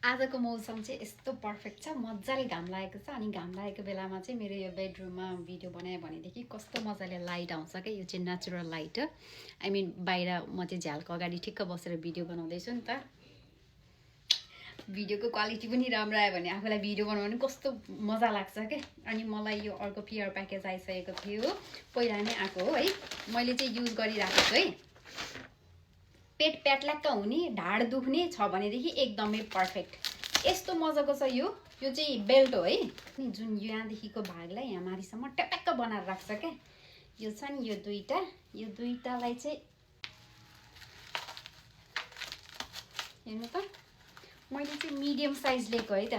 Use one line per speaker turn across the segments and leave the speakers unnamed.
आजको मौसम चाहिँ यस्तो पर्फेक्ट छ, मजाले घाम लागेको छ। अनि घाम लागेको बेलामा चाहिँ मेरो यो बेडरुममा भिडियो बनायो भनेदेखि कस्तो मजाले लाइट आउँछ क्या। यो चाहिँ नेचुरल लाइट हो। आई मिन बाहिर म चाहिँ झ्यालको अगाडि ठिक्क बसेर भिडियो बनाउँदैछु नि त। भिडियोको क्वालिटी पनि राम्रो आयो भने आफूलाई भिडियो बनाउनु पनि कस्तो मजा लाग्छ क्या। अनि मलाई यो अर्को पियर प्याकेज आइसकेको थियो, पहिला नै आएको हो है। मैले चाहिँ युज गरिरहेको छु है। पेट प्याटल्याक्क हुने, ढाड दुख्ने छ भनेदेखि एकदमै पर्फेक्ट। यस्तो मजाको छ यो चाहिँ बेल्ट हो है। जुन यहाँदेखिको भागलाई यहाँ माथिसम्म ट्याप्याक्क बनाएर राख्छ क्या। यो छ नि यो दुईटालाई चाहिँ हेर्नु त, मैले चाहिँ मिडियम साइज लिएको है त।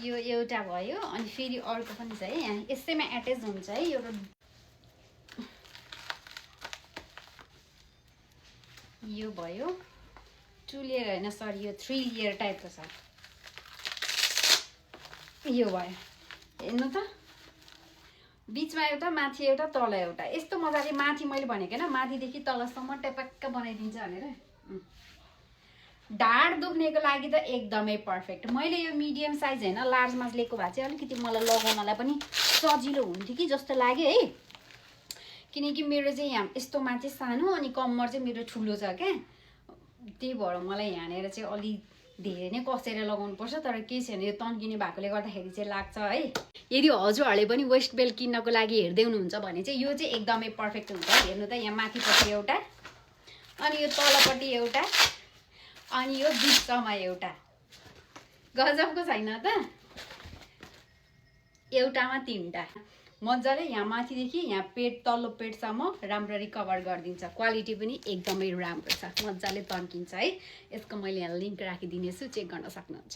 यो एउटा भयो, अनि फेरि अर्को पनि छ है, यहाँ यसैमा एट्याच हुन्छ है। यो भयो 2 लेयर होइन, सरी यो 3 लेयर टाइपको छ। यो भयो, हेर्नु त, बिचमा एउटा, माथि एउटा, तल एउटा। यस्तो मजाले माथि मैले भनेको होइन, माथिदेखि तलसम्म ट्याप्याक्क बनाइदिन्छ भनेर। ढाड दुख्नेको लागि त एकदमै पर्फेक्ट। मैले यो मिडियम साइज होइन लार्जमा लिएको भए चाहिँ अलिकति मलाई लगाउनलाई पनि सजिलो हुन्थ्यो कि जस्तो लाग्यो है। किनकि मेरो चाहिँ यहाँ यस्तोमा चाहिँ सानो, अनि कम्मर चाहिँ मेरो ठुलो छ क्या। त्यही भएर मलाई यहाँनिर चाहिँ अलि धेरै नै कसेर लगाउनु पर्छ। तर केही छैन, यो तन्किने भएकोले गर्दाखेरि चाहिँ लाग्छ है। यदि हजुरहरूले पनि वेस्ट बेल्ट किन्नको लागि हेर्दै हुनुहुन्छ भने चाहिँ यो चाहिँ एकदमै पर्फेक्ट हुन्छ। हेर्नु त, यहाँ माथिपट्टि एउटा, अनि यो तलपट्टि एउटा, अनि यो बिचमा एउटा। गजबको छैन त, एउटामा 3टा। मजाले यहाँ माथिदेखि यहाँ पेट, तल्लो पेटसम्म राम्ररी कभर गरिदिन्छ। क्वालिटी पनि एकदमै राम्रो छ, मजाले तन्किन्छ है। यसको मैले यहाँ लिङ्क राखिदिनेछु, चेक गर्न सक्नुहुन्छ।